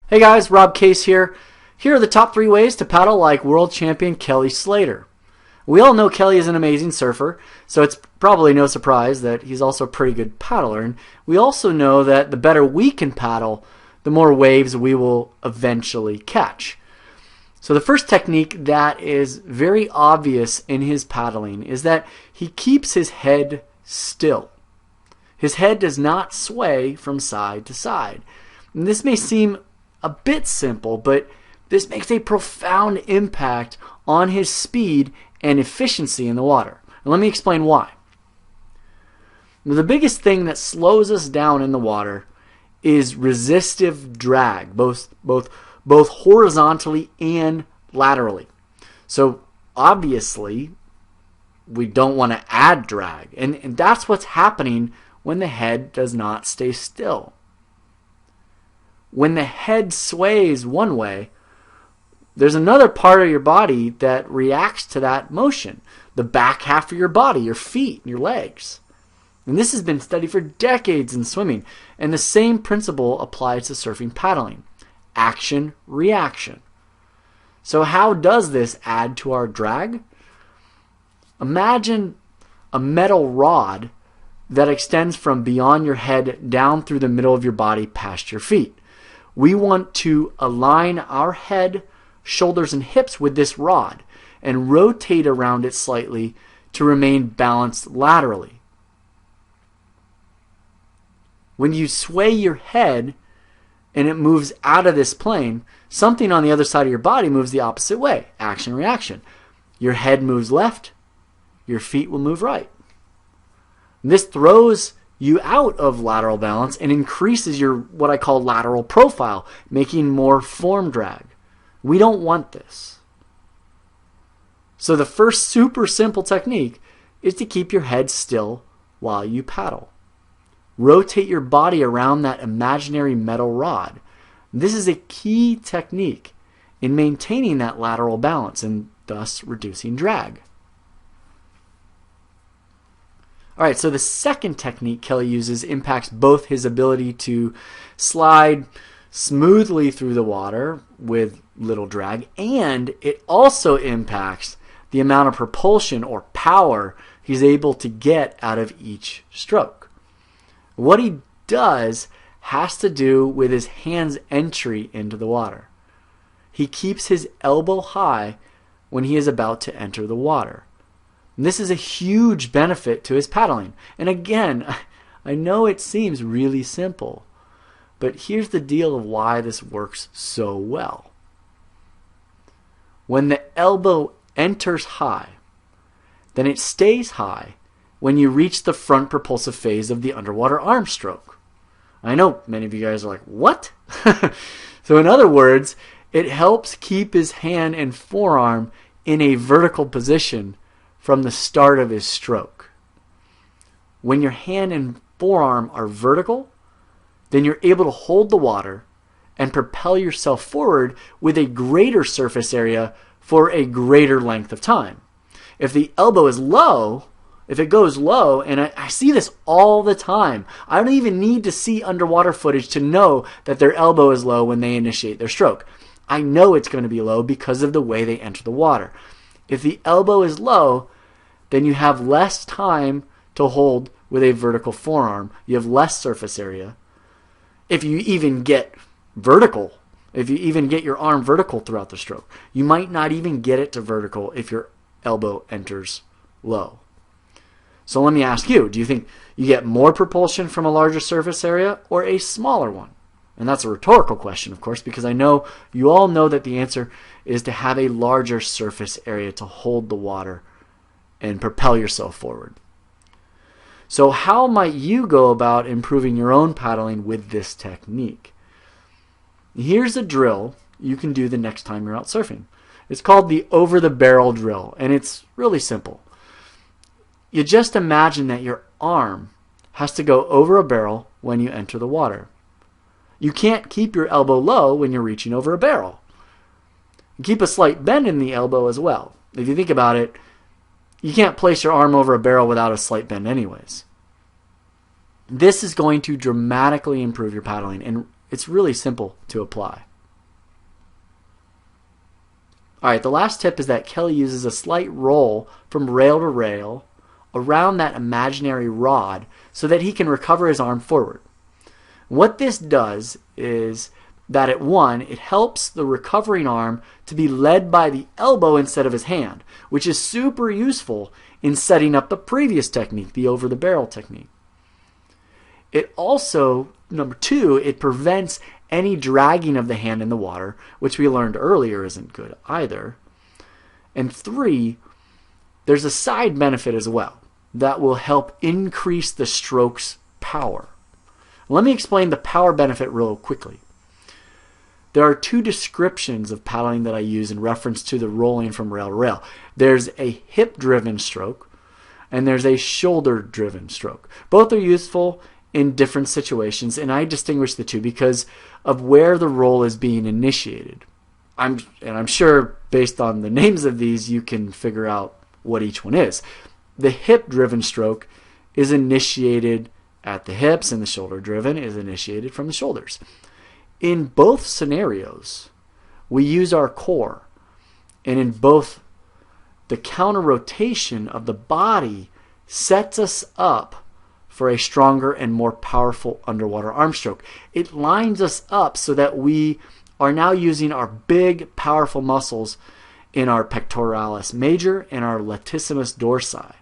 Hey guys, Rob Case here. Here are the top 3 ways to paddle like World Champion Kelly Slater. We all know Kelly is an amazing surfer, so it's probably no surprise that he's also a pretty good paddler. And we also know that the better we can paddle, the more waves we will eventually catch. So the first technique that is very obvious in his paddling is that he keeps his head still. His head does not sway from side to side. And this may seem a bit simple, but this makes a profound impact on his speed and efficiency in the water. And let me explain why. The biggest thing that slows us down in the water is resistive drag, both horizontally and laterally. So obviously, we don't want to add drag. And that's what's happening when the head does not stay still. When the head sways one way, there's another part of your body that reacts to that motion. The back half of your body, your feet, your legs. And this has been studied for decades in swimming. And the same principle applies to surfing paddling. Action, reaction. So how does this add to our drag? Imagine a metal rod that extends from beyond your head down through the middle of your body past your feet. We want to align our head, shoulders, and hips with this rod and rotate around it slightly to remain balanced laterally. When you sway your head and it moves out of this plane, something on the other side of your body moves the opposite way. Action, reaction. Your head moves left, your feet will move right. This throws you out of lateral balance and increases your what I call lateral profile, making more form drag. We don't want this. So the first super simple technique is to keep your head still while you paddle. Rotate your body around that imaginary metal rod. This is a key technique in maintaining that lateral balance and thus reducing drag. Alright, so the second technique Kelly uses impacts both his ability to slide smoothly through the water with little drag, and it also impacts the amount of propulsion or power he's able to get out of each stroke. What he does has to do with his hand's entry into the water. He keeps his elbow high when he is about to enter the water. And this is a huge benefit to his paddling. And again, I know it seems really simple, but here's the deal of why this works so well. When the elbow enters high, then it stays high when you reach the front propulsive phase of the underwater arm stroke. I know many of you guys are like, what? So in other words, it helps keep his hand and forearm in a vertical position from the start of his stroke. When your hand and forearm are vertical, then you're able to hold the water and propel yourself forward with a greater surface area for a greater length of time. If the elbow is low, if it goes low, and I see this all the time, I don't even need to see underwater footage to know that their elbow is low when they initiate their stroke. I know it's going to be low because of the way they enter the water. If the elbow is low, then you have less time to hold with a vertical forearm. You have less surface area. If you even get vertical, if you even get your arm vertical throughout the stroke, you might not even get it to vertical if your elbow enters low. So let me ask you, do you think you get more propulsion from a larger surface area or a smaller one? And that's a rhetorical question, of course, because I know you all know that the answer is to have a larger surface area to hold the water and propel yourself forward. So how might you go about improving your own paddling with this technique? Here's a drill you can do the next time you're out surfing. It's called the over the barrel drill, and it's really simple. You just imagine that your arm has to go over a barrel when you enter the water. You can't keep your elbow low when you're reaching over a barrel. You keep a slight bend in the elbow as well. If you think about it, you can't place your arm over a barrel without a slight bend anyways. This is going to dramatically improve your paddling, and it's really simple to apply. All right, the last tip is that Kelly uses a slight roll from rail to rail around that imaginary rod so that he can recover his arm forward. What this does is that it helps the recovering arm to be led by the elbow instead of his hand, which is super useful in setting up the previous technique, the over the barrel technique. It also, number 2, it prevents any dragging of the hand in the water, which we learned earlier isn't good either. And 3, there's a side benefit as well that will help increase the stroke's power. Let me explain the power benefit real quickly. There are 2 descriptions of paddling that I use in reference to the rolling from rail to rail. There's a hip-driven stroke, and there's a shoulder-driven stroke. Both are useful in different situations, and I distinguish the 2 because of where the roll is being initiated. I'm sure based on the names of these, you can figure out what each one is. The hip-driven stroke is initiated at the hips, and the shoulder-driven is initiated from the shoulders. In both scenarios, we use our core, and in both, the counter rotation of the body sets us up for a stronger and more powerful underwater arm stroke. It lines us up so that we are now using our big, powerful muscles in our pectoralis major and our latissimus dorsi,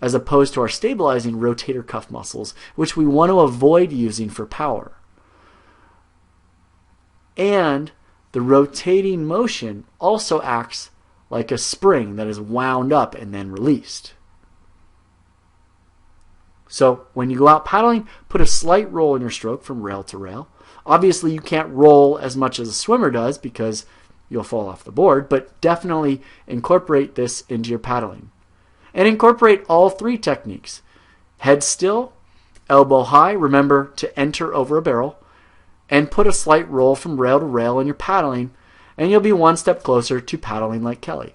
as opposed to our stabilizing rotator cuff muscles, which we want to avoid using for power. And the rotating motion also acts like a spring that is wound up and then released. So when you go out paddling, put a slight roll in your stroke from rail to rail. Obviously, you can't roll as much as a swimmer does because you'll fall off the board, but definitely incorporate this into your paddling. And incorporate all 3 techniques. Head still, elbow high, remember to enter over a barrel, and put a slight roll from rail to rail in your paddling, and you'll be one step closer to paddling like Kelly.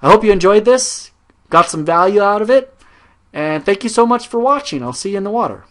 I hope you enjoyed this, got some value out of it, and thank you so much for watching. I'll see you in the water.